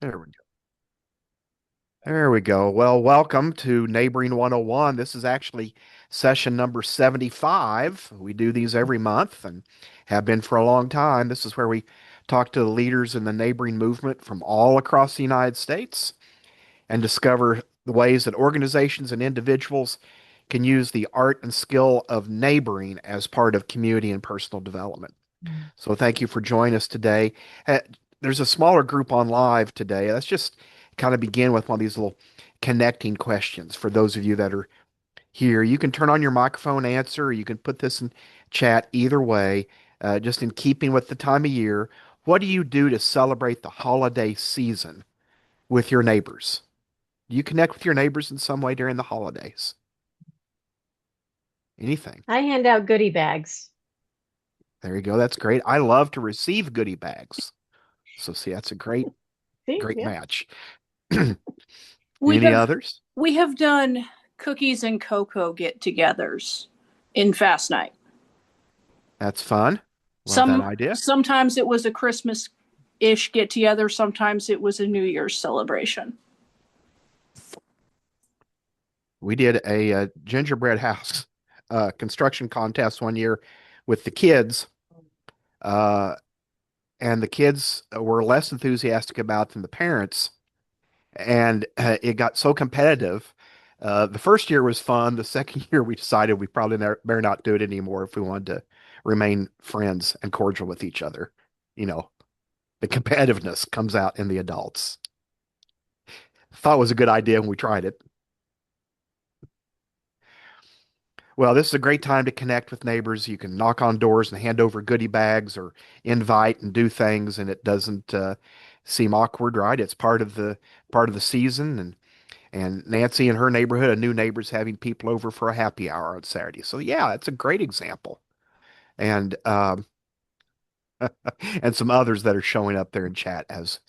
There we go. There we go. Well, welcome to Neighboring 101. This is actually session number 75. We do these every month and have been for a long time. This is where we talk to the leaders in the neighboring movement from all across the United States and discover the ways that organizations and individuals can use the art and skill of neighboring as part of community and personal development. Mm. So thank you for joining us today. Uh, there's a smaller group on live today. Let's just kind of begin with one of these little connecting questions for those of you that are here. You can turn on your microphone, answer, or you can put this in chat either way, just in keeping with the time of year. What do you do to celebrate the holiday season with your neighbors? Do you connect with your neighbors in some way during the holidays? Anything? I hand out goodie bags. There you go. That's great. I love to receive goodie bags. So see, that's a See, great yeah. match. We Any have others? we have done cookies and cocoa get-togethers in Fast Night. That's fun. Love that Some idea. sometimes it was a Christmas-ish get-together, sometimes it was a New Year's celebration. We did a gingerbread house construction contest one year with the kids, uh, and the kids were less enthusiastic about than the parents, and it got so competitive. The first year was fun. The second year, we decided we probably better not do it anymore if we wanted to remain friends and cordial with each other. You know, the competitiveness comes out in the adults. Thought it was a good idea when we tried it. Well, this is a great time to connect with neighbors. You can knock on doors and hand over goodie bags or invite and do things, and it doesn't seem awkward, right? It's part of the season, and Nancy in her neighborhood, a new neighbor's having people over for a happy hour on Saturday. So yeah, it's a great example, and and some others that are showing up there in chat as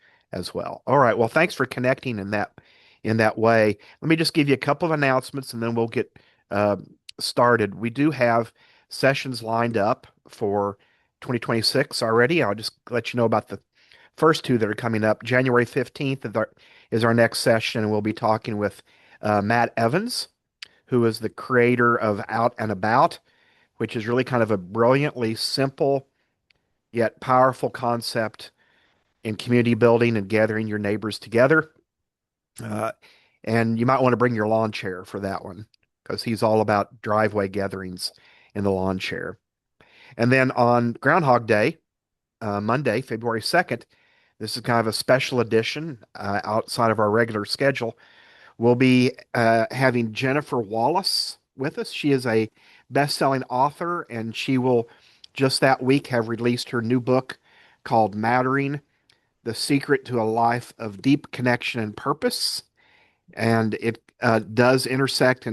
well. All right, well, thanks for connecting in that way. Let me just give you a couple of announcements, and then we'll get uh, started. We do have sessions lined up for 2026 already. I'll just let you know about the first two that are coming up. January 15th is our next session, and we'll be talking with Matt Evans, who is the creator of Out and About, which is really kind of a brilliantly simple yet powerful concept in community building and gathering your neighbors together. Uh, and you might want to bring your lawn chair for that one because he's all about driveway gatherings in the lawn chair. And then on Groundhog Day, Monday, February 2nd, this is kind of a special edition outside of our regular schedule. We'll be having Jennifer Wallace with us. She is a best-selling author, and she will just that week have released her new book called Mattering: The Secret to a Life of Deep Connection and Purpose. And it does intersect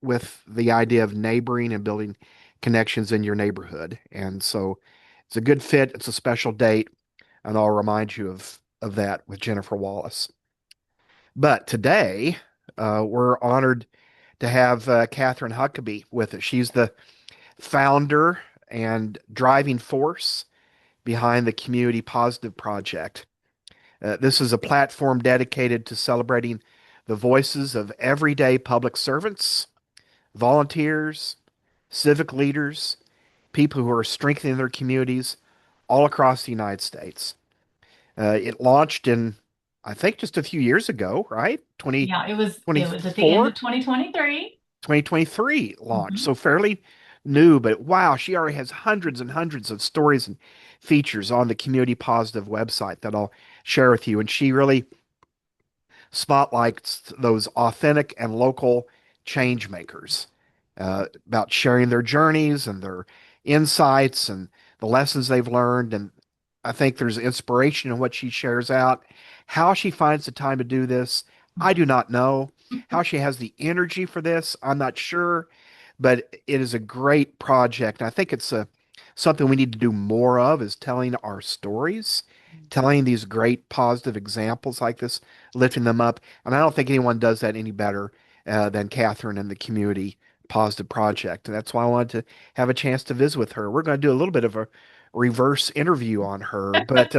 with the idea of neighboring and building connections in your neighborhood. And so it's a good fit. It's a special date, and I'll remind you of that with Jennifer Wallace. But today, we're honored to have Catherine Huckaby with us. She's the founder and driving force behind the Community Positive Project. This is a platform dedicated to celebrating the voices of everyday public servants, volunteers, civic leaders, people who are strengthening their communities all across the United States. It launched in, I think, just a few years ago, right? Yeah, it was at the end 2024, of 2023. 2023 launch. Hmm. So fairly new, but wow, she already has hundreds and hundreds of stories and features on the Community Positive website that I'll share with you. And she really spotlights those authentic and local change makers about sharing their journeys and their insights and the lessons they've learned. And I think there's inspiration in what she shares out. How she finds the time to do this, I do not know. How she has the energy for this, I'm not sure. But it is a great project. I think it's something we need to do more of is telling our stories, telling these great positive examples like this, lifting them up. And I don't think anyone does that any better than Catherine and the Community Positive Project. And that's why I wanted to have a chance to visit with her. We're going to do a little bit of a reverse interview on her, but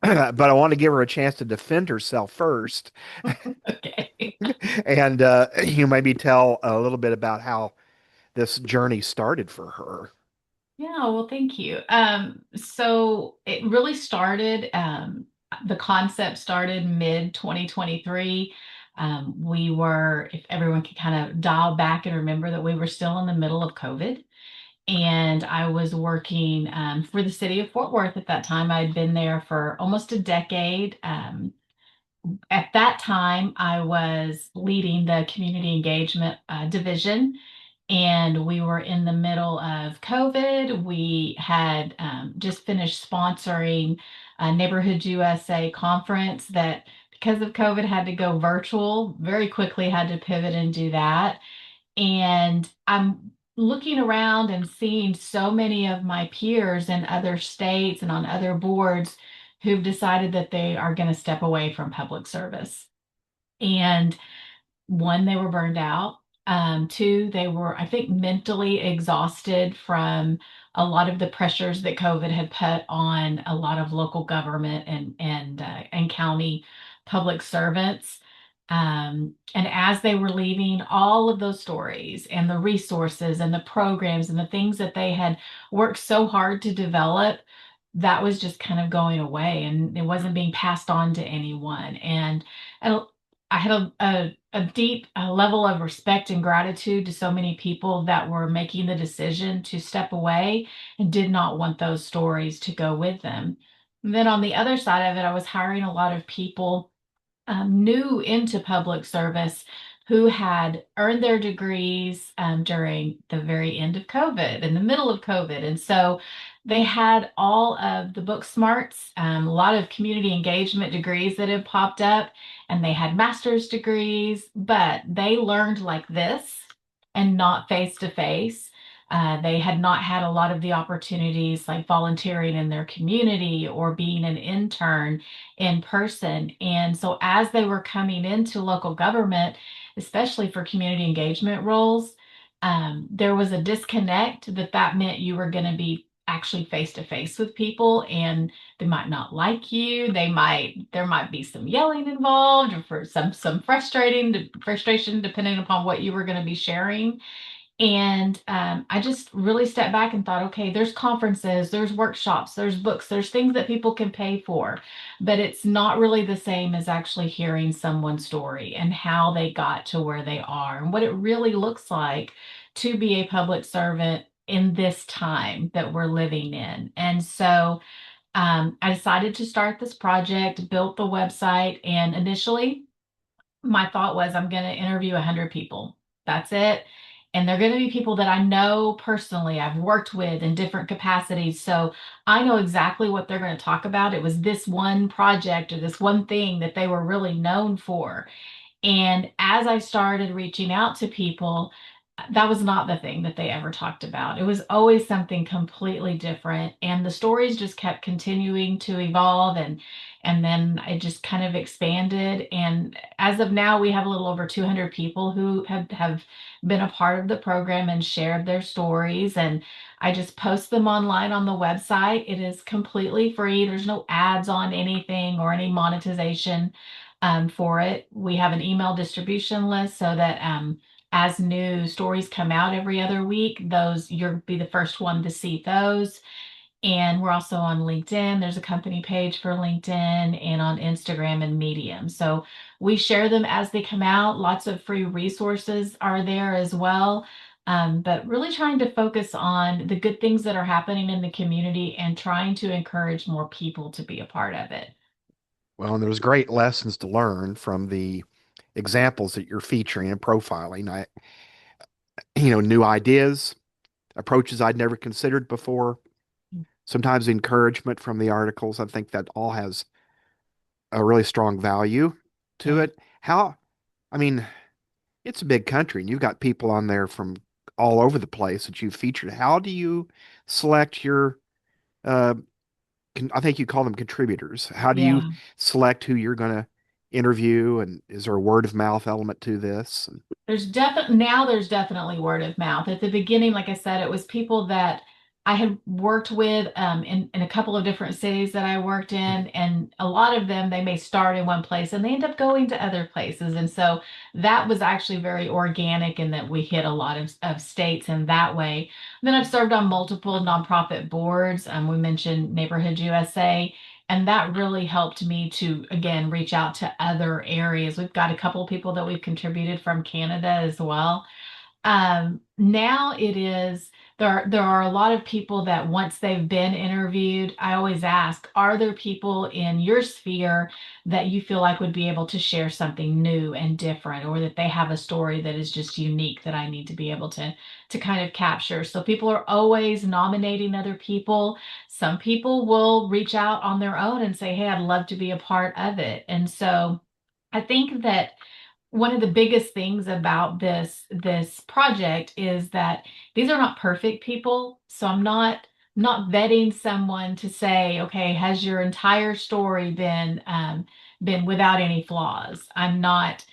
but I want to give her a chance to defend herself first, Okay. and you maybe tell a little bit about how this journey started for her. Yeah, well, thank you. So it really started, the concept started mid 2023. We were, if everyone could kind of dial back and remember that we were still in the middle of COVID. And I was working for the city of Fort Worth at that time. I'd been there for almost a decade. At that time, I was leading the community engagement division, and we were in the middle of COVID. We had just finished sponsoring a Neighborhood USA conference that, because of COVID, had to go virtual. Very quickly had to pivot and do that. And I'm looking around and seeing so many of my peers in other states and on other boards who've decided that they are going to step away from public service. And one, they were burned out. Two, they were, I think, mentally exhausted from a lot of the pressures that COVID had put on a lot of local government and county public servants. And as they were leaving, all of those stories and the resources and the programs and the things that they had worked so hard to develop, that was just kind of going away, and it wasn't being passed on to anyone. And I had a deep level of respect and gratitude to so many people that were making the decision to step away and did not want those stories to go with them. And then on the other side of it, I was hiring a lot of people new into public service who had earned their degrees during the very end of COVID, in the middle of COVID. And so they had all of the book smarts, a lot of community engagement degrees that had popped up, and they had master's degrees, but they learned like this and not face to face. They had not had a lot of the opportunities like volunteering in their community or being an intern in person. And so as they were coming into local government, especially for community engagement roles, there was a disconnect that meant you were going to be actually face to face with people, and they might not like you. There might be some yelling involved, or for some frustration depending upon what you were going to be sharing. And I just really stepped back and thought, okay, there's conferences, there's workshops, there's books, there's things that people can pay for, but it's not really the same as actually hearing someone's story and how they got to where they are and what it really looks like to be a public servant in this time that we're living in. And so I decided to start this project, built the website, and initially my thought was I'm going to interview 100 people. That's it. And they're going to be people that I know personally, I've worked with in different capacities. So I know exactly what they're going to talk about. It was this one project or this one thing that they were really known for. And as I started reaching out to people, that was not the thing that they ever talked about. It was always something completely different. And the stories just kept continuing to evolve, and then it just kind of expanded. And as of now, we have a little over 200 people who have been a part of the program and shared their stories. And I just post them online on the website. It is completely free. There's no ads on anything or any monetization for it. We have an email distribution list so that as new stories come out every other week, those you'll be the first one to see those. And we're also on LinkedIn. There's a company page for LinkedIn, and on Instagram and Medium. So we share them as they come out. Lots of free resources are there as well. But really trying to focus on the good things that are happening in the community and trying to encourage more people to be a part of it. Well, and there's great lessons to learn from the examples that you're featuring and profiling. New ideas, approaches I'd never considered before. Sometimes encouragement from the articles. I think that all has a really strong value to Yeah. it. I mean, it's a big country and you've got people on there from all over the place that you've featured. How do you select your, uh, I think you call them contributors. How do you Yeah. select who you're going to interview? And is there a word of mouth element to this? There's definitely word of mouth. At the beginning, like I said, it was people that I had worked with in a couple of different cities that I worked in, and a lot of them they may start in one place and they end up going to other places. And so that was actually very organic in that we hit a lot of states in that way. And then I've served on multiple nonprofit boards. We mentioned Neighborhood USA. And that really helped me to, again, reach out to other areas. We've got a couple of people that we've contributed from Canada as well. Now it is there are a lot of people that once they've been interviewed, I always ask, are there people in your sphere that you feel like would be able to share something new and different, or that they have a story that is just unique that I need to be able to kind of capture? So people are always nominating other people. Some people will reach out on their own and say, "Hey, I'd love to be a part of it." And so I think that one of the biggest things about this project is that these are not perfect people. So I'm not vetting someone to say, okay, has your entire story been without any flaws? I'm not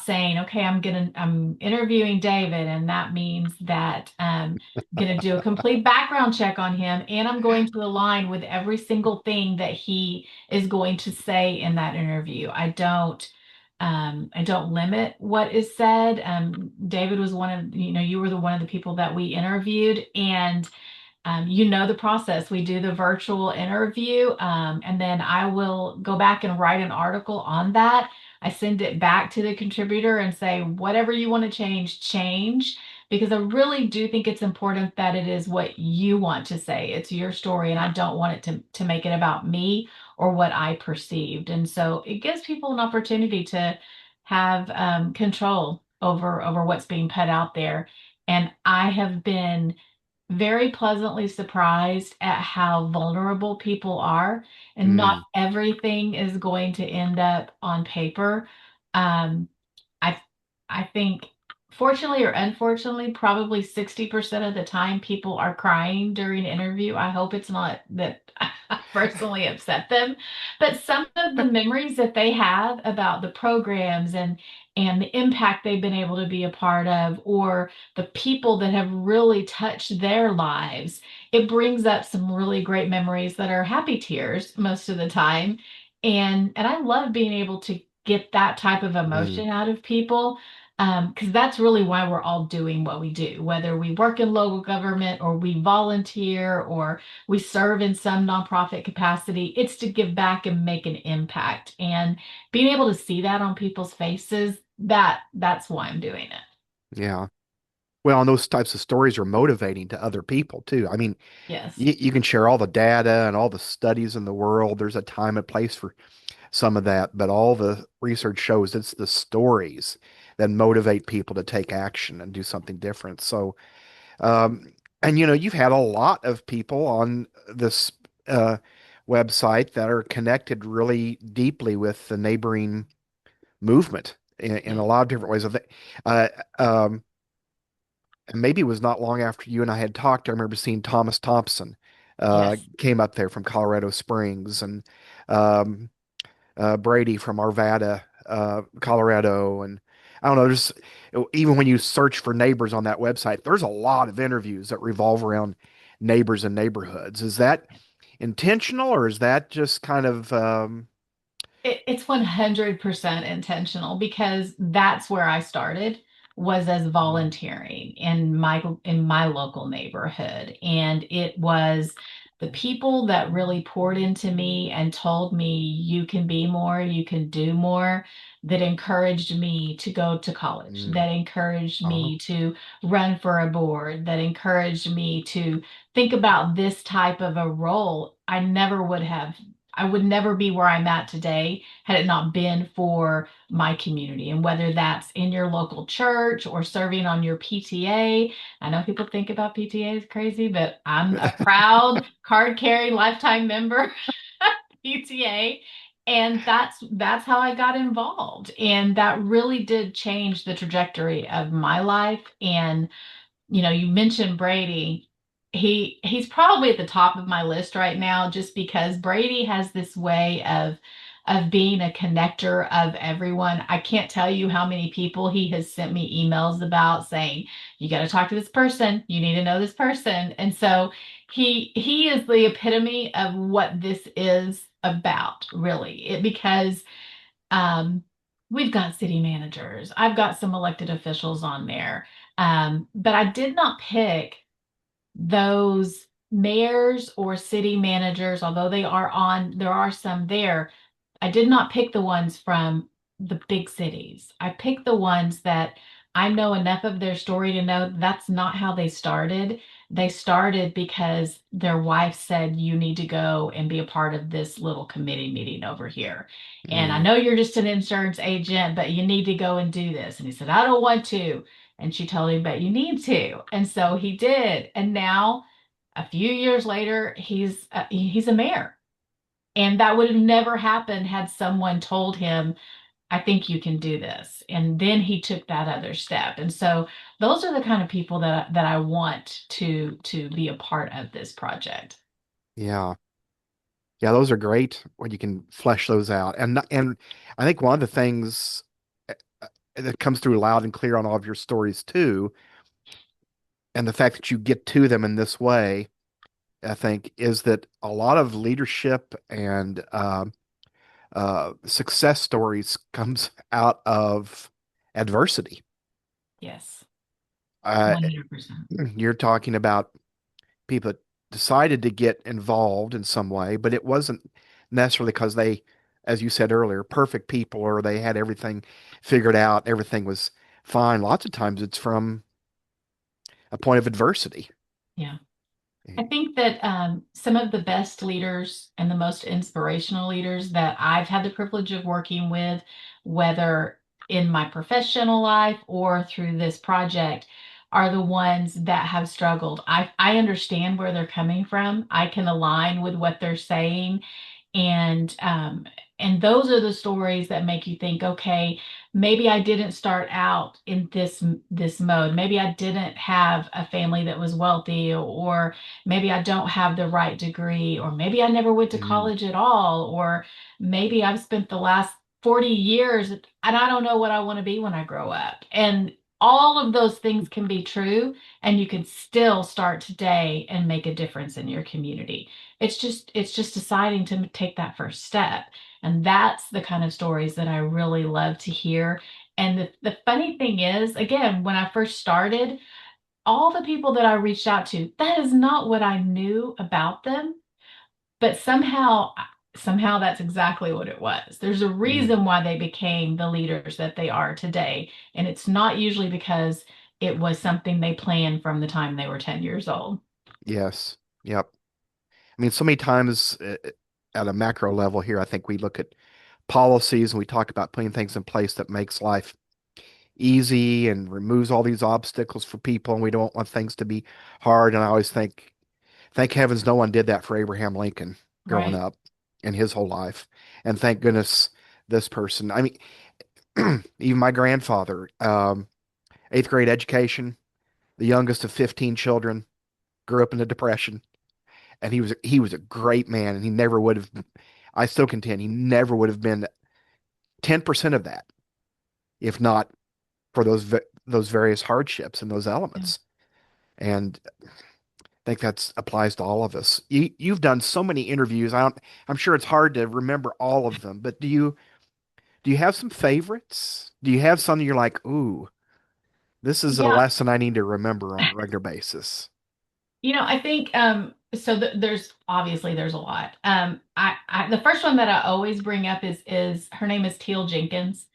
saying, okay, I'm interviewing David, and that means that gonna do a complete background check on him, and I'm going to align with every single thing that he is going to say in that interview. I don't limit what is said. David was you were the one of the people that we interviewed, and you know the process. We do the virtual interview, and then I will go back and write an article on that. I send it back to the contributor and say, whatever you want to change, change. Because I really do think it's important that it is what you want to say. It's your story, and I don't want it to make it about me or what I perceived. And so it gives people an opportunity to have control over what's being put out there. And I have been very pleasantly surprised at how vulnerable people are, and not Mm, everything is going to end up on paper. Um, I I think, fortunately or unfortunately, probably 60% of the time people are crying during an interview. I hope it's not that I personally upset them, but some of the memories that they have about the programs and the impact they've been able to be a part of, or the people that have really touched their lives, it brings up some really great memories that are happy tears most of the time. And I love being able to get that type of mm, emotion out of people, because that's really why we're all doing what we do, whether we work in local government or we volunteer or we serve in some nonprofit capacity. It's to give back and make an impact. And being able to see that on people's faces, that's why I'm doing it. yeah. Well, and those types of stories are motivating to other people too. I mean, Yes. you can share all the data and all the studies in the world. There's a time and place for some of that, but all the research shows it's the stories that motivate people to take action and do something different. So, um, and you've had a lot of people on this uh, website that are connected really deeply with the neighboring movement in Yeah. a lot of different ways. Uh, um, and maybe it was not long after you and I had talked. I remember seeing Thomas Thompson Yes. came up there from Colorado Springs, and um, Brady from Arvada, Colorado, and I don't know. There's even when you search for neighbors on that website, there's a lot of interviews that revolve around neighbors and neighborhoods. Is that intentional, or is that just kind of It's 100% intentional, because that's where I started, was as volunteering in my local neighborhood. And it was the people that really poured into me and told me you can be more, you can do more, that encouraged me to go to college, mm, that encouraged uh-huh. me to run for a board, that encouraged me to think about this type of a role. I would never be where I'm at today had it not been for my community. And whether that's in your local church or serving on your PTA, I know people think about PTA as crazy, but I'm a proud card carrying lifetime member PTA. And that's how I got involved. And that really did change the trajectory of my life. And you mentioned Brady. He's probably at the top of my list right now, just because Brady has this way of of being a connector of everyone. I can't tell you how many people he has sent me emails about saying, you got to talk to this person. You need to know this person. And so he is the epitome of what this is about, really. Because um, we've got city managers. I've got some elected officials on there. But I did not pick those mayors or city managers, although there are some there. I did not pick the ones from the big cities. I picked the ones that I know enough of their story to know that's not how they started. They started because their wife said, you need to go and be a part of this little committee meeting over here. And I Mm, know you're just an insurance agent, but you need to go and do this. And he said, I don't want to. And she told him, but you need to. And so he did. And now, a few years later, he's a mayor. And that would have never happened had someone told him, I think you can do this. And then he took that other step. And so those are the kind of people that I want to be a part of this project. yeah. Yeah, those are great when you can flesh those out. And I think one of the things that comes through loud and clear on all of your stories too, and the fact that you get to them in this way, I think, is that a lot of leadership and success stories comes out of adversity. Yes, Uh, 100%. you're talking about people that decided to get involved in some way, but it wasn't necessarily because they, as you said earlier, perfect people or they had everything figured out, everything was fine. Lots of times it's from a point of adversity. Yeah. I think that some of the best leaders and the most inspirational leaders that I've had the privilege of working with, whether in my professional life or through this project, are the ones that have struggled. I understand where they're coming from. I can align with what they're saying, and and those are the stories that make you think, okay, maybe I didn't start out in this mode. Maybe I didn't have a family that was wealthy, or maybe I don't have the right degree, or maybe I never went to Mm, college at all, or maybe I've spent the last 40 years and I don't know what I want to be when I grow up. And all of those things can be true, and you can still start today and make a difference in your community. It's just deciding to take that first step. And that's the kind of stories that I really love to hear. And the funny thing is, again, when I first started, all the people that I reached out to, that is not what I knew about them, but somehow that's exactly what it was. There's a mm, reason why they became the leaders that they are today, and it's not usually because it was something they planned from the time they were 10 years old. yes. Yep. I mean, so many times at a macro level here, I think we look at policies and we talk about putting things in place that makes life easy and removes all these obstacles for people, and we don't want things to be hard. And I always think, thank heavens no one did that for Abraham Lincoln growing Right. up in his whole life. And thank goodness this person. I mean, even my grandfather, eighth grade education, the youngest of 15 children, grew up in the Depression, and he was a great man, and he never would have. I still contend he never would have been 10% of that if not for those various hardships and those Yeah. elements. And I think that applies to all of us. You've done so many interviews. I'm sure it's hard to remember all of them, but do you have some favorites? Do you have something you're like, ooh, this is a Yeah. lesson I need to remember on a regular basis? I think so there's a lot. I the first one that I always bring up is her name is Teal Jenkins.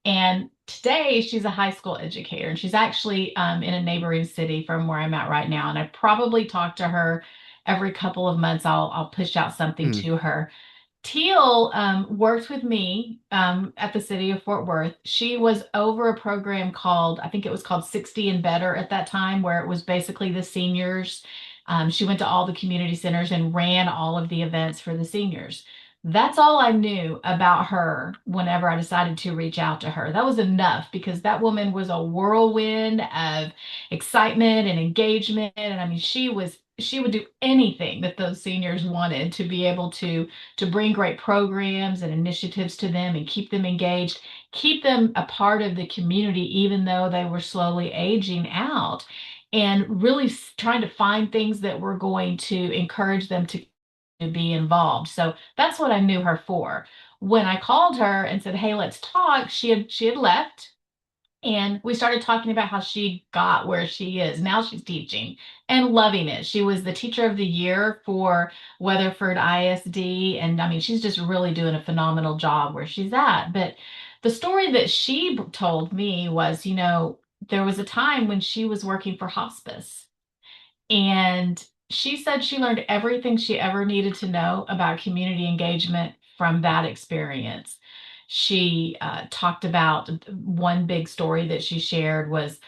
And today she's a high school educator, and she's actually in a neighboring city from where I'm at right now. And I probably talk to her every couple of months. I'll push out something Hmm. to her. Teal worked with me at the city of Fort Worth. She was over a program called, I think it was called 60 and Better at that time, where it was basically the seniors. She went to all the community centers and ran all of the events for the seniors. That's all I knew about her whenever I decided to reach out to her. That was enough because that woman was a whirlwind of excitement and engagement. And I mean, she was she would do anything that those seniors wanted to be able to bring great programs and initiatives to them and keep them engaged, keep them a part of the community, even though they were slowly aging out, and really trying to find things that were going to encourage them to be involved. So that's what I knew her for. When I called her and said, "Hey, let's talk," she had left, and we started talking about how she got where she is. Now she's teaching and loving it. She was the teacher of the year for Weatherford ISD. And I mean, she's just really doing a phenomenal job where she's at. But the story that she told me was, there was a time when she was working for hospice, and she said she learned everything she ever needed to know about community engagement from that experience. She talked about one big story that she shared was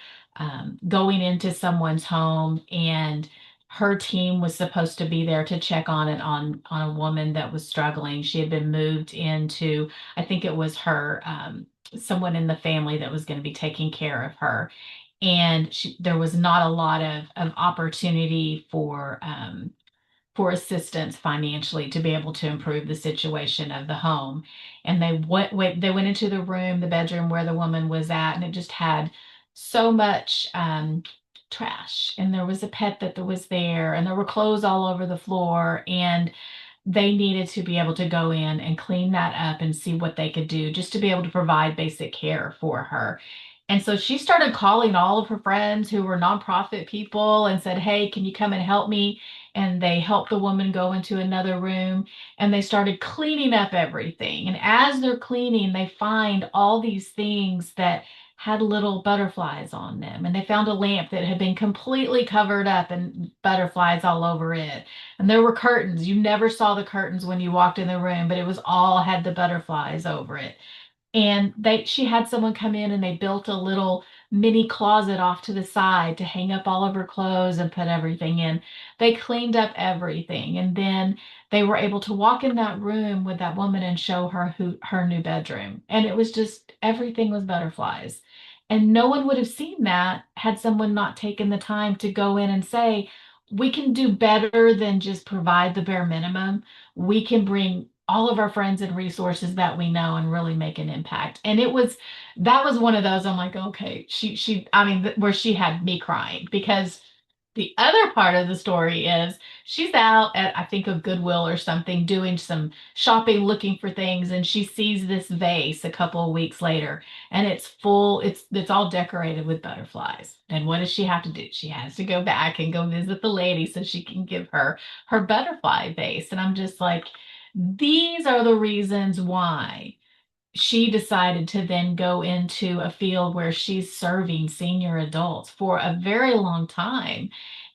going into someone's home, and her team was supposed to be there to check on it on a woman that was struggling. She had been moved into, I think it was her, someone in the family that was going to be taking care of her, and there was not a lot of opportunity for assistance financially to be able to improve the situation of the home. And they went into the bedroom where the woman was at, and it just had so much trash. And there was a pet that was there, and there were clothes all over the floor, and they needed to be able to go in and clean that up and see what they could do just to be able to provide basic care for her. And so she started calling all of her friends who were nonprofit people and said, "Hey, can you come and help me?" And they helped the woman go into another room, and they started cleaning up everything. And as they're cleaning, they find all these things that had little butterflies on them. And they found a lamp that had been completely covered up and butterflies all over it. And there were curtains. You never saw the curtains when you walked in the room, but it was all had the butterflies over it. And she had someone come in, and they built a little mini closet off to the side to hang up all of her clothes and put everything in. They cleaned up everything, and then they were able to walk in that room with that woman and show her her new bedroom. And it was just everything was butterflies. And no one would have seen that had someone not taken the time to go in and say, "We can do better than just provide the bare minimum. We can bring all of our friends and resources that we know and really make an impact." And that was one of those, I'm like, okay, I mean, where she had me crying, because the other part of the story is she's out at, I think, a Goodwill or something, doing some shopping, looking for things, and she sees this vase a couple of weeks later, and it's full, it's all decorated with butterflies. And what does she have to do? She has to go back and go visit the lady so she can give her her butterfly vase. And I'm just like, these are the reasons why she decided to then go into a field where she's serving senior adults for a very long time.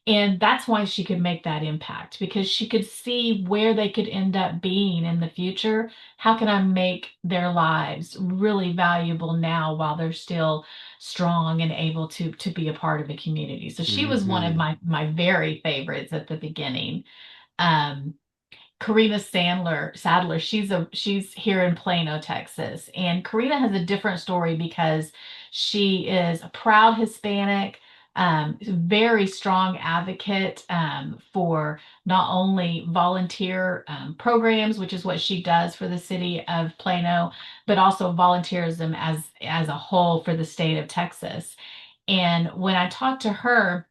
And that's why she could make that impact, because she could see where they could end up being in the future. How can I make their lives really valuable now while they're still strong and able to be a part of a community? So she was one of Hmm. my very favorites at the beginning. Um, Karina Sadler, she's here in Plano, Texas. And Karina has a different story because she is a proud Hispanic, very strong advocate for not only volunteer programs, which is what she does for the city of Plano, but also volunteerism as a whole for the state of Texas. And when I talked to her,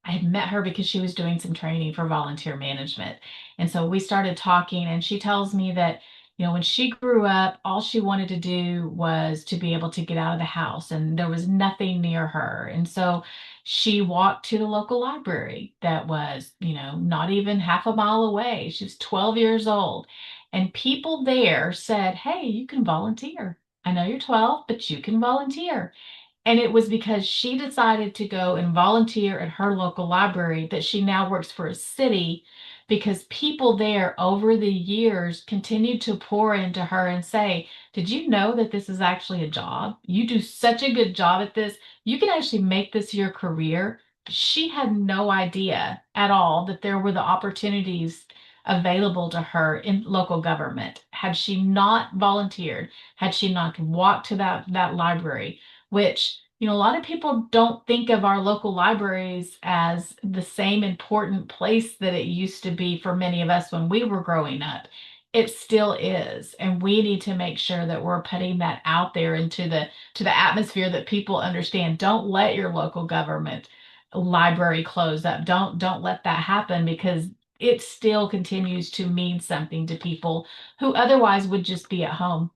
I had met her because she was doing some training for volunteer management. And so we started talking, and she tells me that, when she grew up, all she wanted to do was to be able to get out of the house, and there was nothing near her. And so she walked to the local library that was, not even half a mile away. She was 12 years old. And people there said, "Hey, you can volunteer. I know you're 12, but you can volunteer." And it was because she decided to go and volunteer at her local library that she now works for a city, because people there over the years continued to pour into her and say, "Did you know that this is actually a job? You do such a good job at this. You can actually make this your career." She had no idea at all that there were the opportunities available to her in local government. Had she not volunteered, had she not walked to that library, which A lot of people don't think of our local libraries as the same important place that it used to be for many of us when we were growing up. It still is, and we need to make sure that we're putting that out there into the atmosphere that people understand. Don't let your local government library close up. Don't let that happen because it still continues to mean something to people who otherwise would just be at home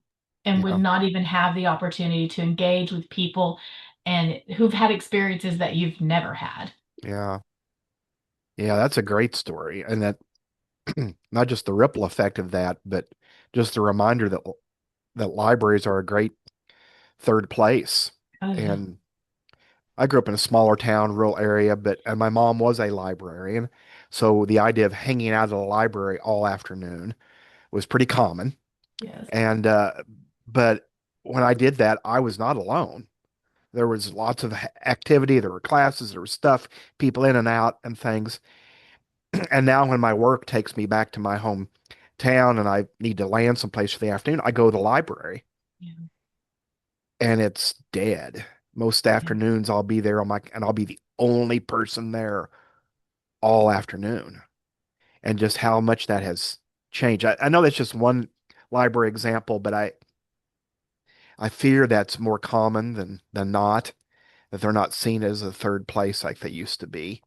and would Yeah. not even have the opportunity to engage with people and who've had experiences that you've never had. Yeah. Yeah, that's a great story. And that not just the ripple effect of that, but just the reminder that libraries are a great third place. Oh yeah. And I grew up in a smaller town, rural area, but and my mom was a librarian. So the idea of hanging out at the library all afternoon was pretty common. Yes. And but when I did that, I was not alone. There was lots of activity, there were classes, there was stuff, people in and out and things. And now when my work takes me back to my hometown and I need to land someplace for the afternoon, I go to the library Yeah. and it's dead. Most Yeah. afternoons I'll be there on my and I'll be the only person there all afternoon. And just how much that has changed. I know that's just one library example, but I fear that's more common than not, that they're not seen as a third place like they used to be.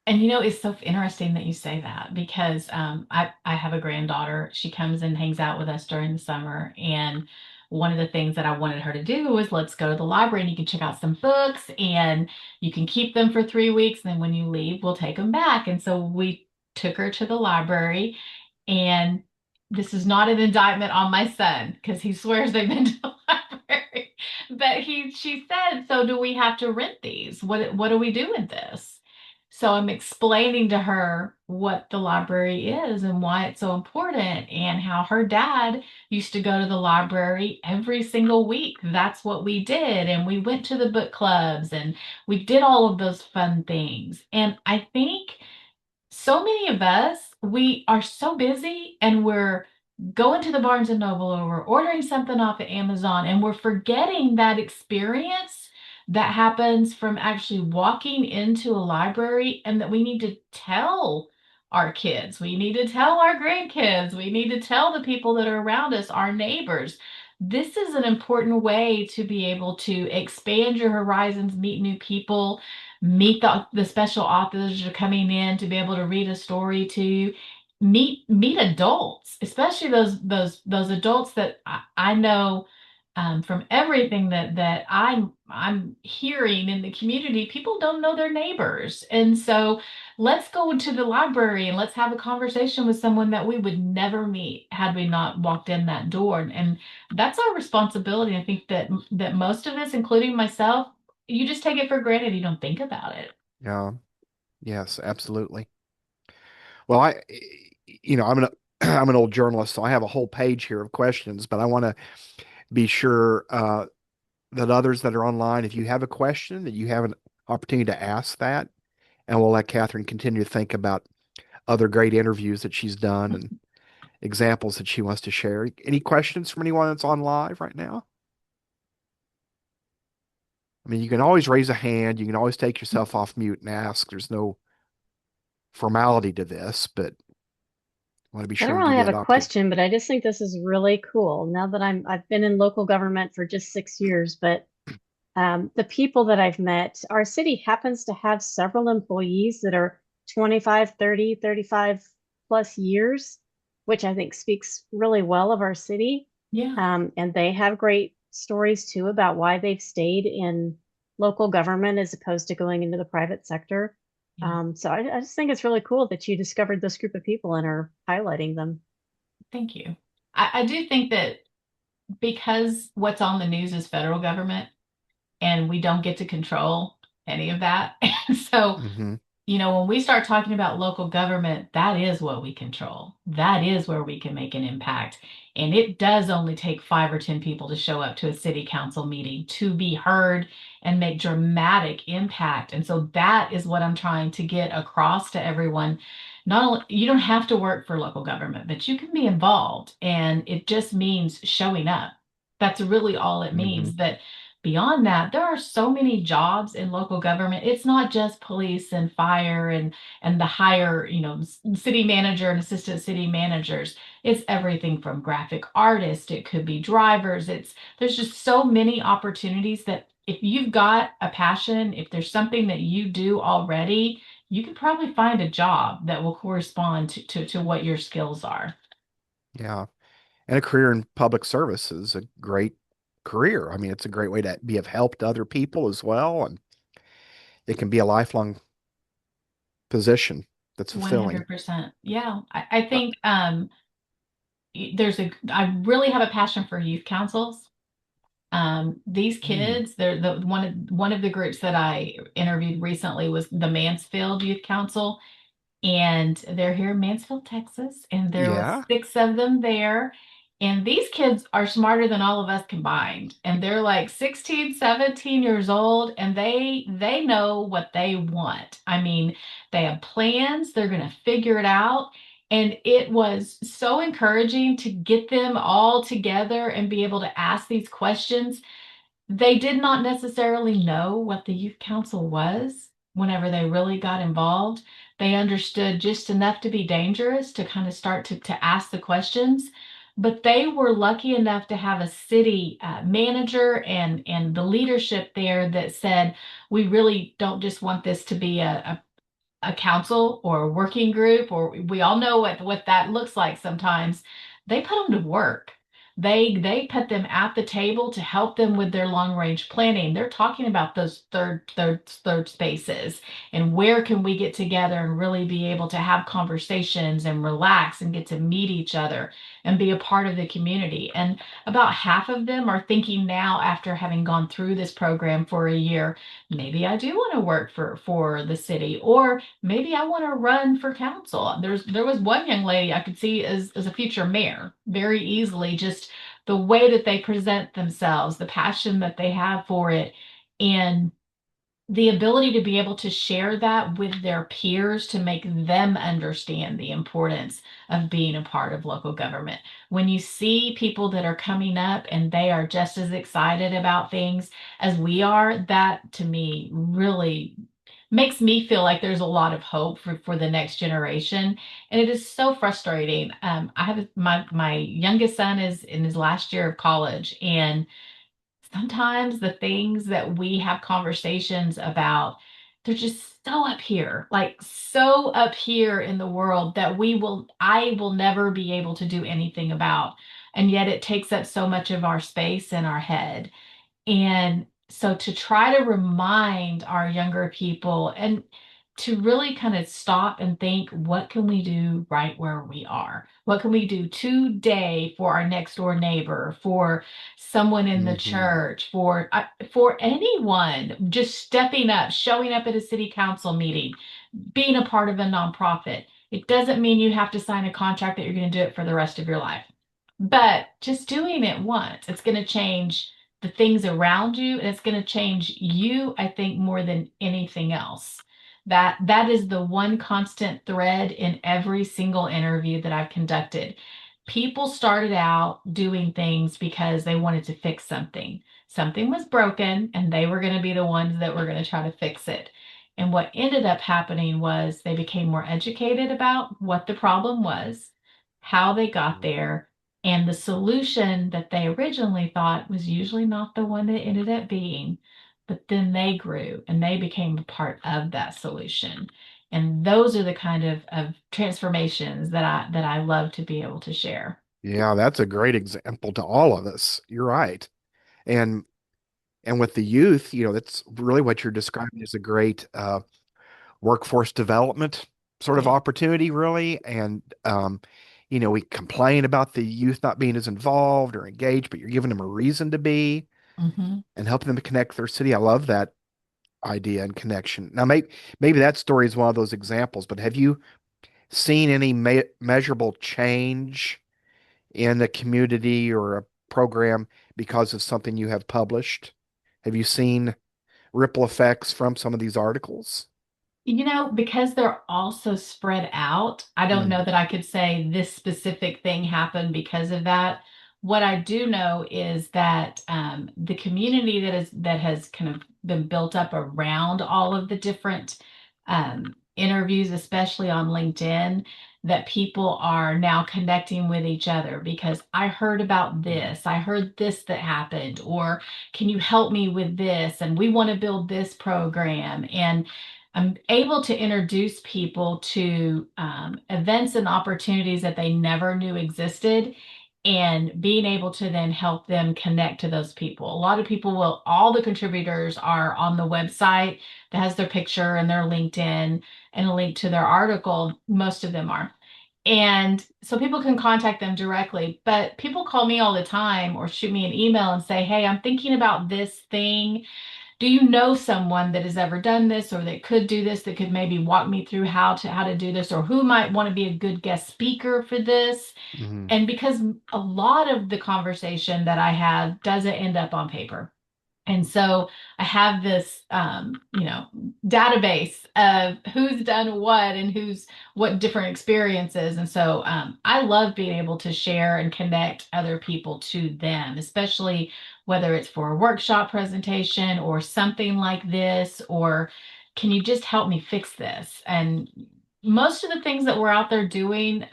And it's so interesting that you say that because I have a granddaughter. She comes and hangs out with us during the summer. And one of the things that I wanted her to do was let's go to the library and you can check out some books and you can keep them for 3 weeks. And then when you leave, we'll take them back. And so we took her to the library. And this is not an indictment on my son because he swears they've been to the library. But she said, so do we have to rent these? What do we do with this? So I'm explaining to her what the library is and why it's so important and how her dad used to go to the library every single week. That's what we did. And we went to the book clubs and we did all of those fun things. And I think so many of us, we are so busy and we're going to the Barnes and Noble or we're ordering something off of Amazon and we're forgetting that experience that happens from actually walking into a library and that we need to tell our kids, we need to tell our grandkids, we need to tell the people that are around us, our neighbors. This is an important way to be able to expand your horizons, meet new people, meet the special authors that are coming in to be able to read a story to meet adults, especially those adults that I know from everything that I'm hearing in the community, people don't know their neighbors. And so let's go into the library and let's have a conversation with someone that we would never meet had we not walked in that door. And that's our responsibility. I think that most of us, including myself, you just take it for granted. You don't think about it. Yeah, yes, absolutely. Well, I'm an I'm an old journalist, so I have a whole page here of questions, but I want to be sure that others that are online, if you have a question, that you have an opportunity to ask that, and we'll let Catherine continue to think about other great interviews that she's done and examples that she wants to share. Any questions from anyone that's on live right now? I mean, you can always raise a hand. You can always take yourself off mute and ask. There's no formality to this, but I want to be I don't sure we really give you have a that opportunity. question, but I just think this is really cool. Now that I've been in local government for just 6 years, but the people that I've met, our city happens to have several employees that are 25, 30, 35 plus years, which I think speaks really well of our city. Yeah. And they have great stories too about why they've stayed in local government as opposed to going into the private sector. Yeah. So I just think it's really cool that you discovered this group of people and are highlighting them. Thank you. I do think that because what's on the news is federal government and we don't get to control any of that. And so Hmm. when we start talking about local government, that is what we control. That is where we can make an impact. And it does only take 5 or 10 people to show up to a city council meeting to be heard and make dramatic impact. And so that is what I'm trying to get across to everyone. Not only you don't have to work for local government, but you can be involved. And it just means showing up. That's really all it Hmm. means. That beyond that, there are so many jobs in local government. It's not just police and fire and the higher, city manager and assistant city managers. It's everything from graphic artists, it could be drivers. There's just so many opportunities that if you've got a passion, if there's something that you do already, you can probably find a job that will correspond to what your skills are. Yeah. And a career in public service is a great career. I mean, it's a great way to be of help to other people as well. And it can be a lifelong position that's fulfilling. 100%. Yeah. I Uh, think I really have a passion for youth councils. These mm, kids, they're one of the groups that I interviewed recently was the Mansfield Youth Council, and they're here in Mansfield, Texas, and there was yeah. 6 of them there. And these kids are smarter than all of us combined. And they're like 16, 17 years old, and they know what they want. I mean, they have plans, they're going to figure it out. And it was so encouraging to get them all together and be able to ask these questions. They did not necessarily know what the youth council was whenever they really got involved. They understood just enough to be dangerous to kind of start to ask the questions. But they were lucky enough to have a city manager and the leadership there that said, we really don't just want this to be a council or a working group, or we all know what that looks like sometimes. They put them to work. They put them at the table to help them with their long range planning. They're talking about those third spaces and where can we get together and really be able to have conversations and relax and get to meet each other and be a part of the community. And about half of them are thinking now, after having gone through this program for a year, maybe I do want to work for the city, or maybe I want to run for council. There was one young lady I could see as a future mayor very easily, just the way that they present themselves, the passion that they have for it, and the ability to be able to share that with their peers to make them understand the importance of being a part of local government. When you see people that are coming up and they are just as excited about things as we are, that to me really makes me feel like there's a lot of hope for the next generation. And it is so frustrating. I have my youngest son is in his last year of college, and sometimes the things that we have conversations about, they're just so up here, like so up here in the world that I will never be able to do anything about. And yet it takes up so much of our space in our head. And so to try to remind our younger people and to really kind of stop and think, what can we do right where we are? What can we do today for our next door neighbor, for someone in the Hmm. church, for anyone just stepping up, showing up at a city council meeting, being a part of a nonprofit. It doesn't mean you have to sign a contract that you're going to do it for the rest of your life. But just doing it once, it's going to change the things around you, and it's going to change you, I think, more than anything else. That is the one constant thread in every single interview that I've conducted. People started out doing things because they wanted to fix something. Something was broken, and they were going to be the ones that were going to try to fix it. And what ended up happening was they became more educated about what the problem was, how they got there, and the solution that they originally thought was usually not the one that ended up being. But then they grew and they became a part of that solution. And those are the kind of transformations that I love to be able to share. Yeah, that's a great example to all of us. You're right. And with the youth, that's really what you're describing is a great workforce development sort of Yeah. opportunity, really. And we complain about the youth not being as involved or engaged, but you're giving them a reason to be Hmm. and helping them to connect with their city. I love that idea and connection. Now, maybe that story is one of those examples, but have you seen any measurable change in the community or a program because of something you have published? Have you seen ripple effects from some of these articles? Because they're all so spread out, I don't Mm, know that I could say this specific thing happened because of that. what I do know is that the community that has kind of been built up around all of the different interviews, especially on LinkedIn, that people are now connecting with each other because I heard about this, I heard this that happened, or can you help me with this? And we want to build this program. And I'm able to introduce people to events and opportunities that they never knew existed, and being able to then help them connect to those people. A lot of people will, all the contributors are on the website that has their picture and their LinkedIn and a link to their article. Most of them are. And so people can contact them directly, but people call me all the time or shoot me an email and say, "Hey, I'm thinking about this thing. Do you know someone that has ever done this or that could do this, that could maybe walk me through how to do this, or who might want to be a good guest speaker for this?" Hmm. And because a lot of the conversation that I have doesn't end up on paper. And so I have this, database of who's done what and who's what different experiences. And so I love being able to share and connect other people to them, especially whether it's for a workshop presentation or something like this, or can you just help me fix this? And most of the things that we're out there doing,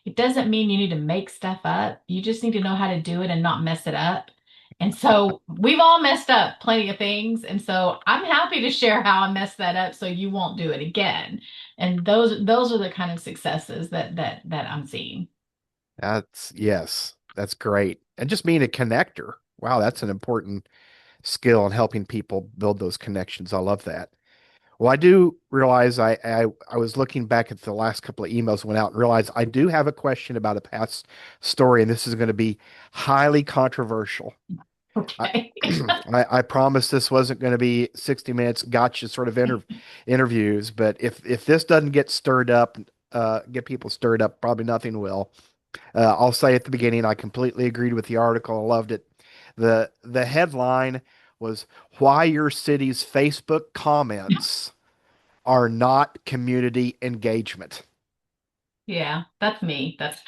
it doesn't mean you need to make stuff up. You just need to know how to do it and not mess it up. And so we've all messed up plenty of things. And so I'm happy to share how I messed that up so you won't do it again. And those are the kind of successes that I'm seeing. Yes, that's great. And just being a connector. Wow, that's an important skill in helping people build those connections. I love that. Well, I do realize I was looking back at the last couple of emails went out and realized I do have a question about a past story, and this is going to be highly controversial. I, Okay. I promised this wasn't going to be 60 minutes gotcha sort of interviews, but if this doesn't get stirred up, get people stirred up, probably nothing will. I'll say at the beginning, I completely agreed with the article. I loved it. The headline was "Why Your City's Facebook Comments Are Not Community Engagement." Yeah, that's me. That's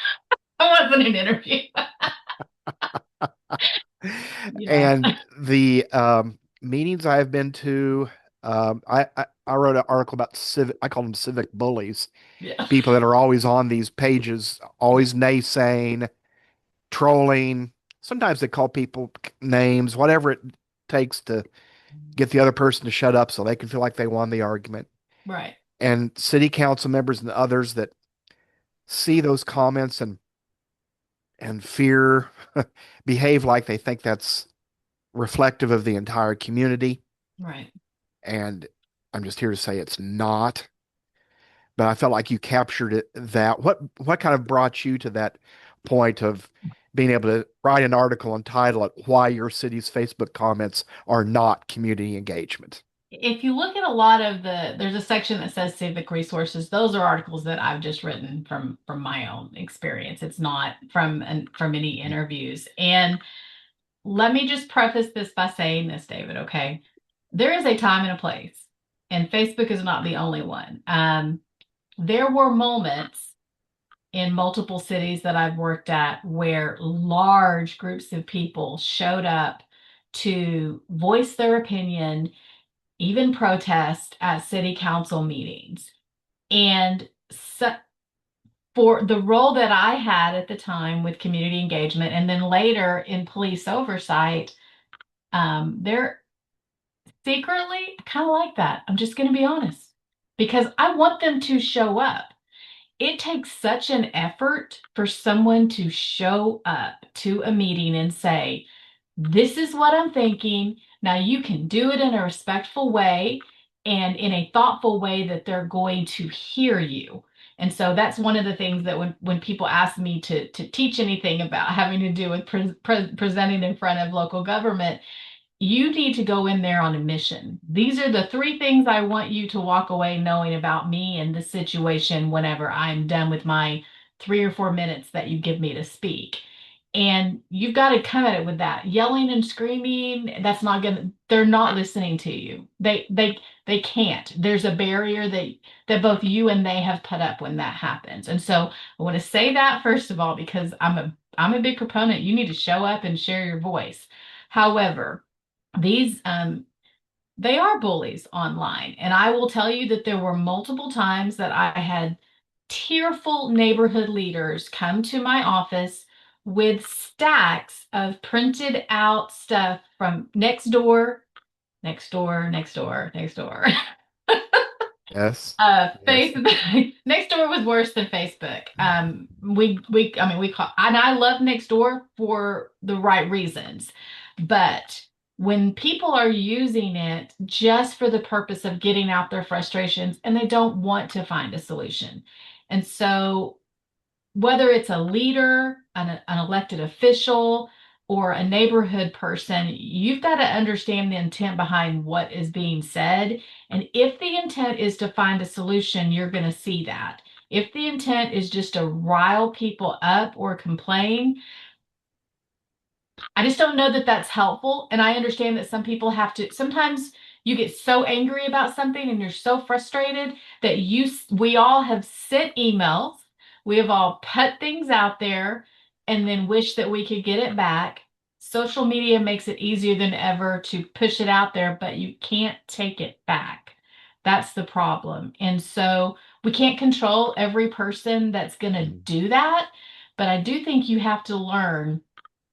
I wasn't an interview. Yeah. And the meetings I've been to, I wrote an article about civic, I call them civic bullies, Yeah. people that are always on these pages, always naysaying, trolling. Sometimes they call people names, whatever it takes to get the other person to shut up so they can feel like they won the argument. Right. And city council members and others that see those comments and fear behave like they think that's reflective of the entire community. Right. And I'm just here to say it's not. But I felt like you captured it that. What kind of brought you to that point of being able to write an article and title it "Why Your City's Facebook Comments Are Not Community Engagement"? If you look at a lot of there's a section that says civic resources. Those are articles that I've just written from my own experience. It's not from any interviews. And let me just preface this by saying this, David, okay? There is a time and a place, and Facebook is not the only one. There were moments in multiple cities that I've worked at where large groups of people showed up to voice their opinion, even protest at city council meetings. And so, for the role that I had at the time with community engagement and then later in police oversight, they're secretly kind of like that. I'm just going to be honest because I want them to show up. It takes such an effort for someone to show up to a meeting and say, "This is what I'm thinking." Now you can do it in a respectful way and in a thoughtful way that they're going to hear you. And so that's one of the things that when people ask me to teach anything about having to do with presenting in front of local government, you need to go in there on a mission. These are the three things I want you to walk away knowing about me and the situation whenever I'm done with my 3 or 4 minutes that you give me to speak. And you've got to come at it with that. Yelling and screaming, that's not gonna, they're not listening to you. They can't. There's a barrier that both you and they have put up when that happens. And so I want to say that first of all, because I'm a big proponent. You need to show up and share your voice. However, these they are bullies online. And I will tell you that there were multiple times that I had tearful neighborhood leaders come to my office with stacks of printed out stuff from next door, next door, next door, next door. Yes. Yes. Facebook Nextdoor was worse than Facebook. I mean, we call, and I love Nextdoor for the right reasons, but when people are using it just for the purpose of getting out their frustrations and they don't want to find a solution, and so whether it's a leader, an elected official, or a neighborhood person, you've got to understand the intent behind what is being said. And if the intent is to find a solution, you're going to see that. If the intent is just to rile people up or complain, I just don't know that that's helpful. And I understand that some people have to, sometimes you get so angry about something and you're so frustrated that we all have sent emails. We have all put things out there and then wish that we could get it back. Social media makes it easier than ever to push it out there, but you can't take it back. That's the problem. And so we can't control every person that's going to Mm. do that. But I do think you have to learn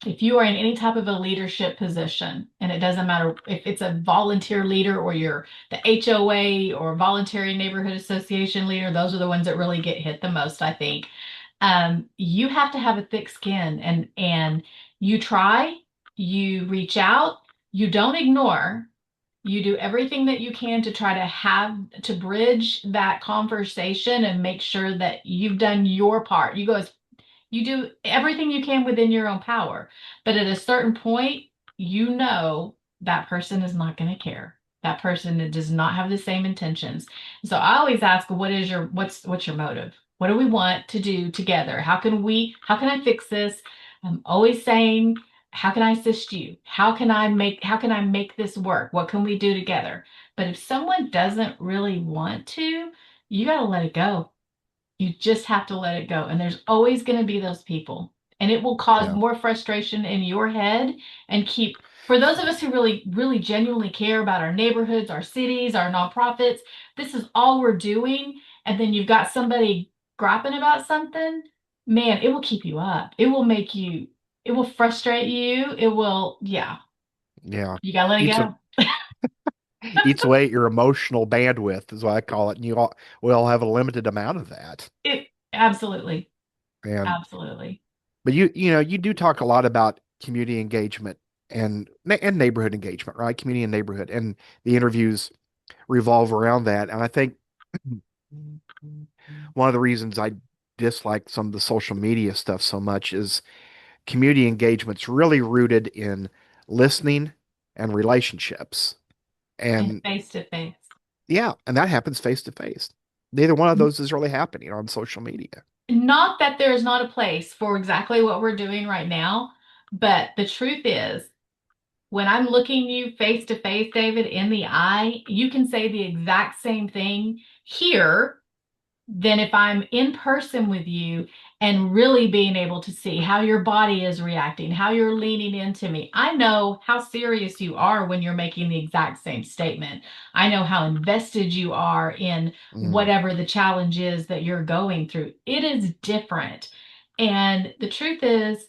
if you are in any type of a leadership position, and it doesn't matter if it's a volunteer leader or you're the HOA or voluntary neighborhood association leader, those are the ones that really get hit the most, I think. You have to have a thick skin and you try, you reach out, you don't ignore, you do everything that you can to try to bridge that conversation and make sure that you've done your part. You do everything you can within your own power. But at a certain point, you know that person is not going to care. That person does not have the same intentions. So I always ask, what's your motive? What do we want to do together? How can I fix this? I'm always saying, how can I assist you? How can I make this work? What can we do together? But if someone doesn't really want to, you got to let it go. You just have to let it go. And there's always going to be those people. And it will cause Yeah. more frustration in your head and for those of us who really, really genuinely care about our neighborhoods, our cities, our nonprofits, this is all we're doing. And then you've got somebody griping about something, man, it will keep you up. It will frustrate you. Yeah, Yeah. you gotta let it Eats a, go. eats away at your emotional bandwidth is what I call it. And we all have a limited amount of that. Absolutely, And absolutely. but you do talk a lot about community engagement and neighborhood engagement, right? Community and neighborhood, and the interviews revolve around that. And I think one of the reasons I dislike some of the social media stuff so much is community engagement's really rooted in listening and relationships. And And face to face. yeah, and that happens face to face. Neither one of those is really happening on social media. Not that there is not a place for exactly what we're doing right now, but the truth is, when I'm looking you face to face, David, in the eye, you can say the exact same thing here than if I'm in person with you and really being able to see how your body is reacting, how you're leaning into me. I know how serious you are when you're making the exact same statement. I know how invested you are in Mm, whatever the challenge is that you're going through. It is different. And the truth is,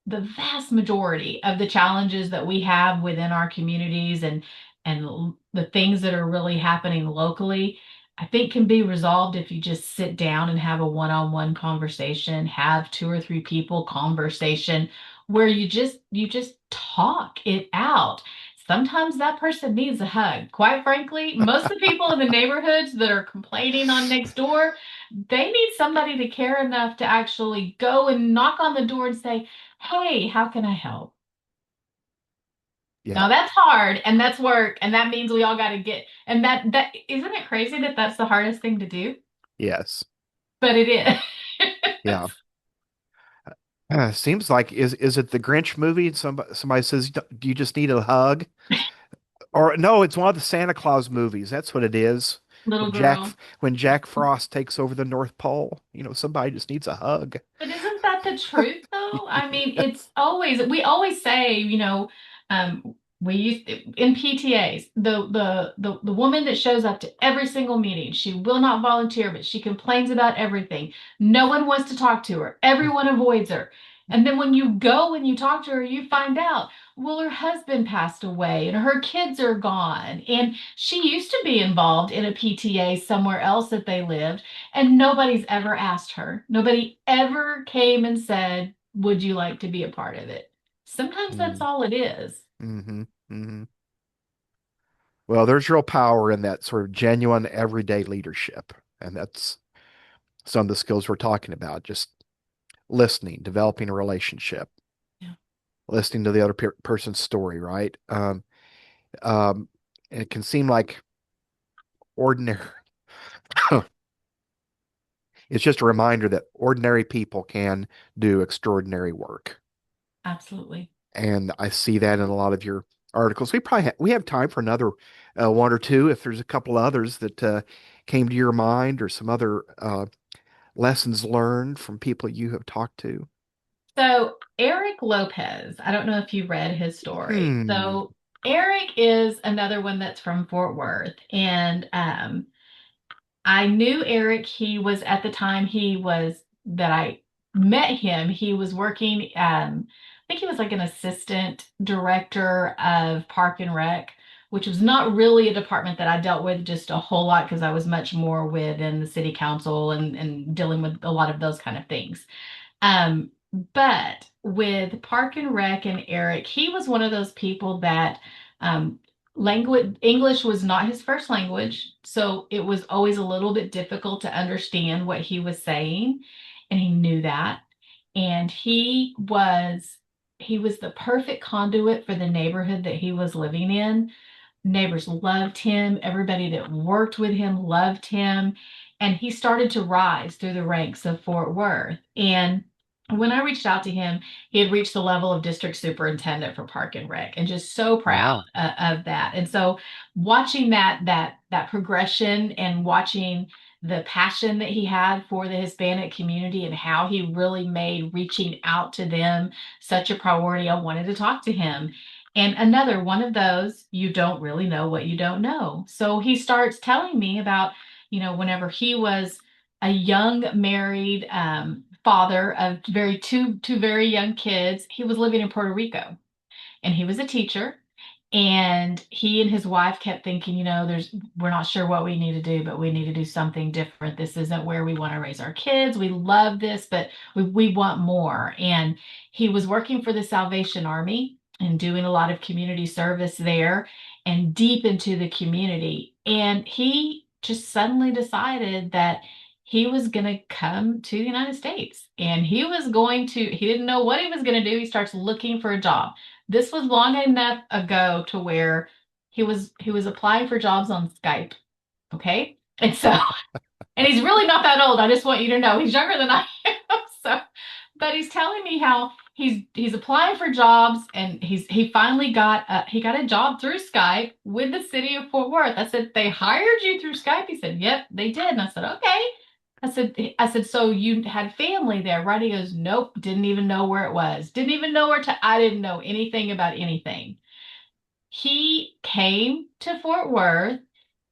the vast majority of the challenges that we have within our communities and the things that are really happening locally, I think can be resolved if you just sit down and have a one-on-one conversation, have two or three people conversation where you just talk it out. Sometimes that person needs a hug. Quite frankly, most of the people in the neighborhoods that are complaining on next door, they need somebody to care enough to actually go and knock on the door and say, hey, how can I help? yeah. Now that's hard and that's work and that means we all got to and that isn't it crazy that that's the hardest thing to do? Yes. But it is. Yeah. Seems like is it the Grinch movie? Somebody says, "Do you just need a hug?" Or no, it's one of the Santa Claus movies. That's what it is. Little When Jack girl. when Jack Frost takes over the North Pole, somebody just needs a hug. But isn't that that the truth though? I mean, we always say, we used in PTAs, the woman that shows up to every single meeting, she will not volunteer, but she complains about everything. No one wants to talk to her. Everyone avoids her. And then when you go and you talk to her, you find out, well, her husband passed away and her kids are gone. And she used to be involved in a PTA somewhere else that they lived. And nobody's ever asked her. Nobody ever came and said, would you like to be a part of it? Sometimes that's Mm, all it is. hmm hmm Well, there's real power in that sort of genuine everyday leadership. And that's some of the skills we're talking about. Just listening, developing a relationship, Yeah, listening to the other person's story, right? Um, and it can seem like ordinary. It's just a reminder that ordinary people can do extraordinary work. absolutely. And I see that in a lot of your articles. We have time for another one or two if there's a couple others that came to your mind or some other lessons learned from people you have talked to. So, Eric Lopez, I don't know if you read his story. Hmm. So, Eric is another one that's from Fort Worth. And I knew Eric. He was at the time that I met him, he was working, I think he was like an assistant director of Park and Rec, which was not really a department that I dealt with just a whole lot because I was much more within the city council and dealing with a lot of those kind of things. But with Park and Rec and Eric, he was one of those people that language English was not his first language, so it was always a little bit difficult to understand what he was saying, and he knew that. And he was the perfect conduit for the neighborhood that he was living in. Neighbors loved him. Everybody that worked with him loved him. And he started to rise through the ranks of Fort Worth. And when I reached out to him, he had reached the level of district superintendent for Park and Rec, and just so proud Wow. of that. And so, watching that progression and watching the passion that he had for the Hispanic community and how he really made reaching out to them such a priority, I wanted to talk to him. And another one of those, you don't really know what you don't know. So he starts telling me about, whenever he was a young married father of two very young kids, he was living in Puerto Rico and he was a teacher. And he and his wife kept thinking, we're not sure what we need to do, but we need to do something different. This isn't where we want to raise our kids. We love this, but we want more. And he was working for the Salvation Army and doing a lot of community service there and deep into the community. And he just suddenly decided that he was going to come to the United States and he didn't know what he was going to do. He starts looking for a job. This was long enough ago to where he was applying for jobs on Skype. Okay. And so, and he's really not that old. I just want you to know he's younger than I am. So, but he's telling me how he's applying for jobs and he finally got a job through Skype with the city of Fort Worth. I said, they hired you through Skype? He said, yep, they did. And I said, okay. I said, so you had family there, right? He goes, nope, didn't even know where it was. Didn't even know I didn't know anything about anything. He came to Fort Worth.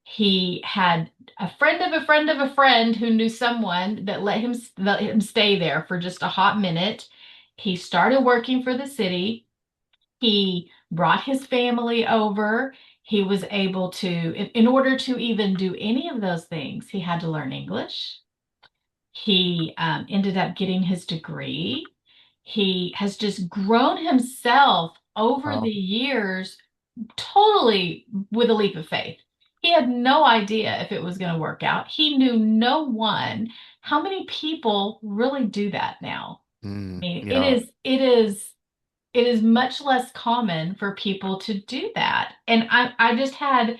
He had a friend of a friend of a friend who knew someone that let him stay there for just a hot minute. He started working for the city. He brought his family over. He was able to, in order to even do any of those things, he had to learn English. He ended up getting his degree. He has just grown himself over the Wow. years totally with a leap of faith. He had no idea if it was going to work out. He knew no one. How many people really do that now? I mean, it Yeah. is it is it is much less common for people to do that. And I just had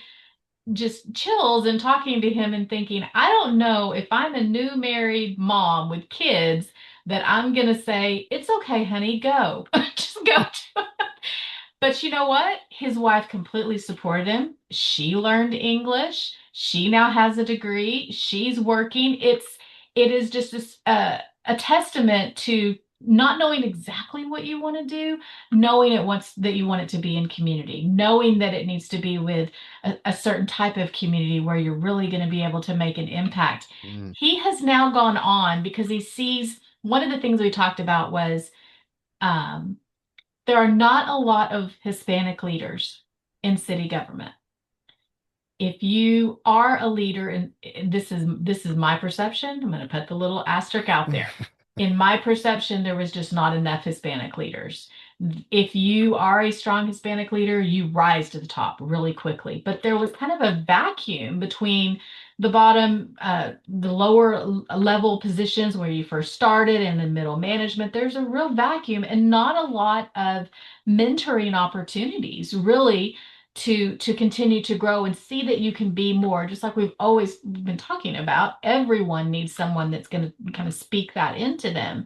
just chills and talking to him and thinking, I don't know if I'm a new married mom with kids that I'm going to say, it's okay, honey, go. Just go. But you know what? His wife completely supported him. She learned English. She now has a degree. She's working. It is just a testament to not knowing exactly what you want to do, knowing it wants that you want it to be in community, knowing that it needs to be with a certain type of community where you're really going to be able to make an impact. Mm. He has now gone on because he sees one of the things we talked about was um, there are not a lot of Hispanic leaders in city government. If you are a leader, and this is my perception, I'm going to put the little asterisk out there. In my perception, there was just not enough Hispanic leaders. If you are a strong Hispanic leader, you rise to the top really quickly. But there was kind of a vacuum between the bottom, the lower level positions where you first started and the middle management. There's a real vacuum and not a lot of mentoring opportunities, really to continue to grow and see that you can be more, just like we've always been talking about. Everyone needs someone that's going to kind of speak that into them.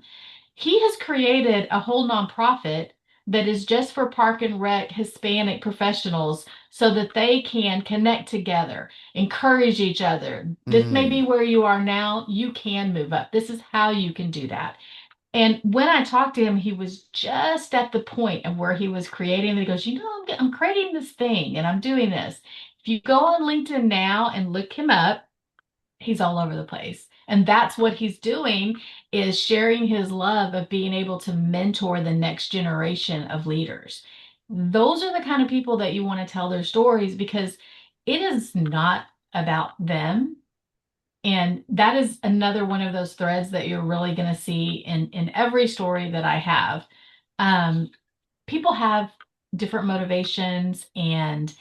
He has created a whole nonprofit that is just for park and rec Hispanic professionals so that they can connect together, encourage each other. This may be Mm. where you are now. You can move up. This is how you can do that. And when I talked to him, he was just at the point of where he was creating. And he goes, I'm creating this thing and I'm doing this. If you go on LinkedIn now and look him up, he's all over the place. And that's what he's doing is sharing his love of being able to mentor the next generation of leaders. Those are the kind of people that you want to tell their stories because it is not about them. And that is another one of those threads that you're really going to see in every story that I have. Um, People have different motivations and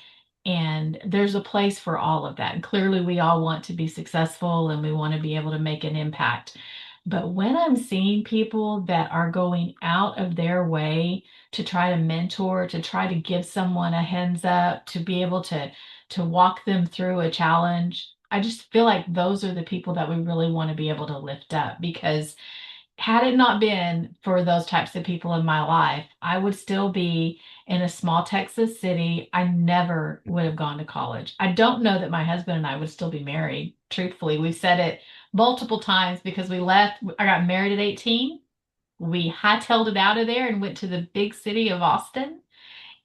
there's a place for all of that. And clearly we all want to be successful and we want to be able to make an impact. But when I'm seeing people that are going out of their way to try to mentor, to try to give someone a heads up, to be able to walk them through a challenge, I just feel like those are the people that we really want to be able to lift up because had it not been for those types of people in my life, I would still be in a small Texas city. I never would have gone to college. I don't know that my husband and I would still be married. Truthfully, we've said it multiple times because we left. I got married at 18. We hightailed it out of there and went to the big city of Austin.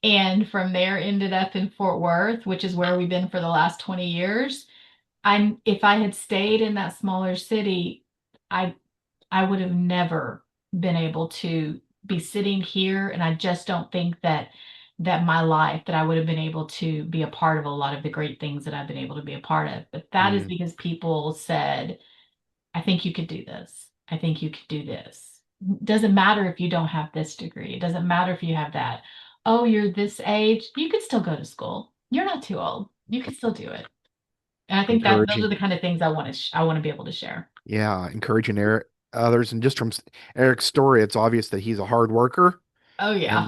And from there ended up in Fort Worth, which is where we've been for the last 20 years. If I had stayed in that smaller city, I I would have never been able to be sitting here. And I just don't think that my life, that I would have been able to be a part of a lot of the great things that I've been able to be a part of. But that is Mm. because people said, I think you could do this. I think you could do this. Doesn't matter if you don't have this degree. It doesn't matter if you have that. Oh, you're this age. You could still go to school. You're not too old. You can still do it. And I think that those are Encouraging. the kind of things I want to be able to share. Yeah, encouraging others. And just from Eric's story, it's obvious that he's a hard worker Oh and yeah,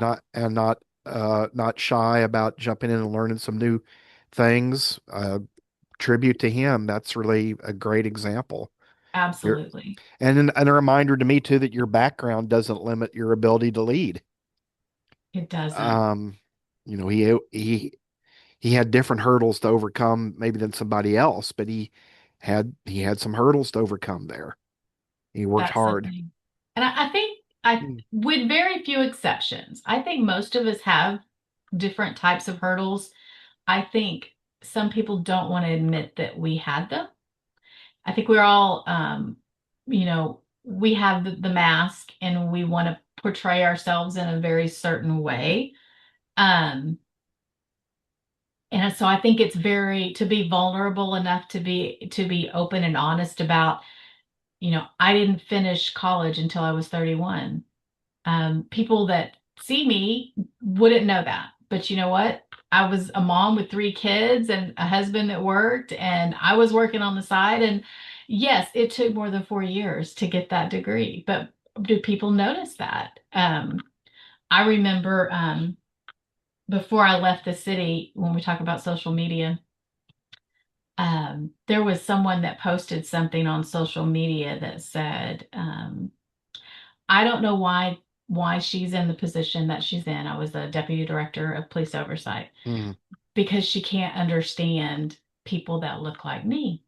not shy about jumping in and learning some new things. Tribute to him. That's really a great example. You're, absolutely. and a reminder to me too that your background doesn't limit your ability to lead. It doesn't. Um, you know, he had different hurdles to overcome maybe than somebody else, but he had some hurdles to overcome there. He worked That's the hard. thing. And I think Mm. with very few exceptions, I think most of us have different types of hurdles. I think some people don't want to admit that we had them. I think we're all, we have the mask and we want to portray ourselves in a very certain way. Um, and so I think it's very to be vulnerable enough to be open and honest about, I didn't finish college until I was 31. People that see me wouldn't know that. But you know what? I was a mom with three kids and a husband that worked, and I was working on the side. And yes, it took more than 4 years to get that degree. But do people notice that? I remember before I left the city, when we talk about social media, there was someone that posted something on social media that said, I don't know why she's in the position that she's in. I was the deputy director of police oversight Mm. because she can't understand people that look like me.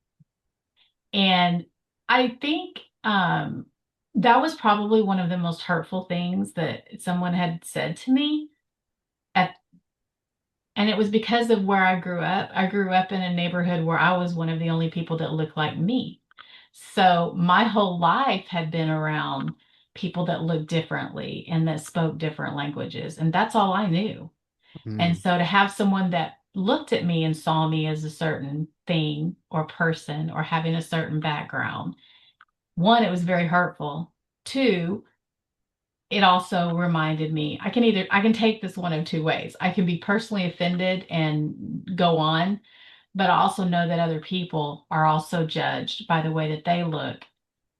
And I think That was probably one of the most hurtful things that someone had said to me at and it was because of where I grew up. I grew up in a neighborhood where I was one of the only people that looked like me. So my whole life had been around people that looked differently and that spoke different languages, and that's all I knew. And Mm, so to have someone that looked at me and saw me as a certain thing or person or having a certain background, one, it was very hurtful. Two, it also reminded me I can take this one of two ways. I can be personally offended and go on, but I also know that other people are also judged by the way that they look,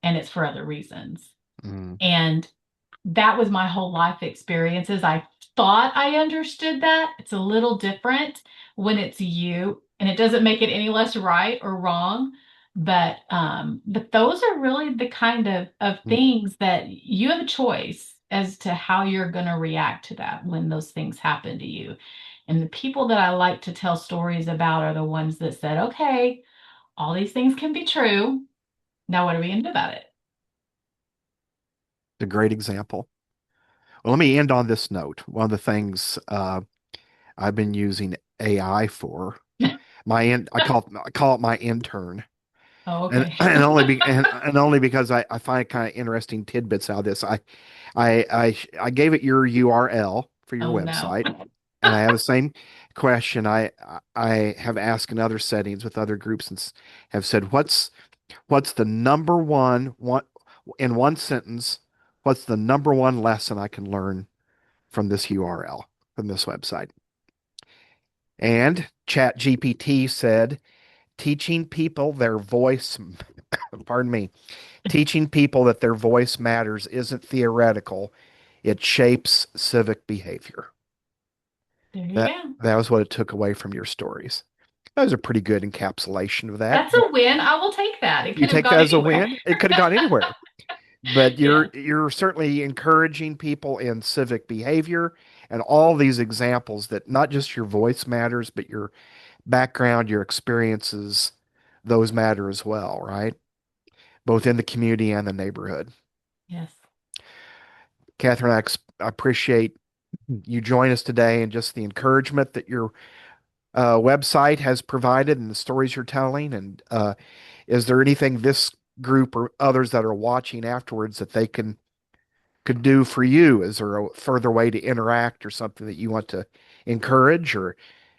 and it's for other reasons. mm, And that was my whole life experiences. I thought I understood that. It's a little different when it's you, and it doesn't make it any less right or wrong. But those are really the kind of mm. things that you have a choice as to how you're going to react to that when those things happen to you. And the people that I like to tell stories about are the ones that said, okay, all these things can be true. Now, what are we going to do about it? A great example. Well, let me end on this note. One of the things I've been using AI for I call it my intern. Oh, And okay. and only because I find kind of interesting tidbits out of this. I gave it your URL for your Oh, no. website, and I have the same question I have asked in other settings with other groups and have said, what's the number one in one sentence, what's the number one lesson I can learn from this URL, from this website? And ChatGPT said, teaching people their voice, pardon me, teaching people that their voice matters isn't theoretical, it shapes civic behavior. There you That go. that was what it took away from your stories. That was a pretty good encapsulation of that. That's a win. I will take that. It You could have take gone that as a anywhere. win. It could have gone anywhere. But Yes. you're certainly encouraging people in civic behavior and all these examples that not just your voice matters, but your background, your experiences, those matter as well, right? Both in the community and the neighborhood. Yes. Catherine, I appreciate you join us today and just the encouragement that your website has provided and the stories you're telling. And is there anything this group or others that are watching afterwards that they could do for you? Is there a further way to interact or something that you want to encourage? Or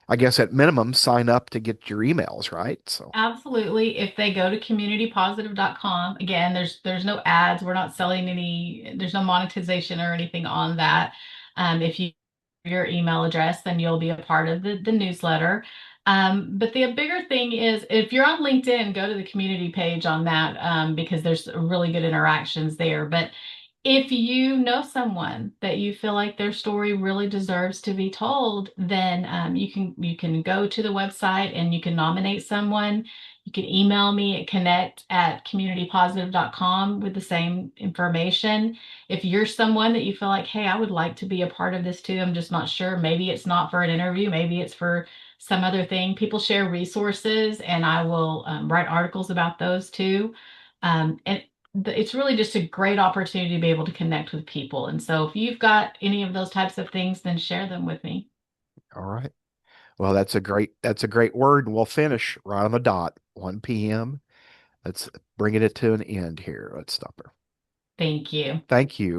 I guess at minimum, sign up to get your emails, right? So, Absolutely. If they go to communitypositive.com, again, there's no ads. We're not selling any, there's no monetization or anything on that. If you your email address, then you'll be a part of the newsletter. But the bigger thing is if you're on LinkedIn, go to the community page on that because there's really good interactions there. But if you know someone that you feel like their story really deserves to be told, then you can go to the website and you can nominate someone. You can email me at connect@communitypositive.com with the same information. If you're someone that you feel like, hey, I would like to be a part of this too, I'm just not sure. Maybe it's not for an interview, maybe it's for some other thing. People share resources, and I will write articles about those too. And it's really just a great opportunity to be able to connect with people. And so if you've got any of those types of things, then share them with me. all right. Well, that's a great word, and we'll finish right on the dot, 1 p.m. Let's bring it to an end here. Let's stop her. Thank you. Thank you.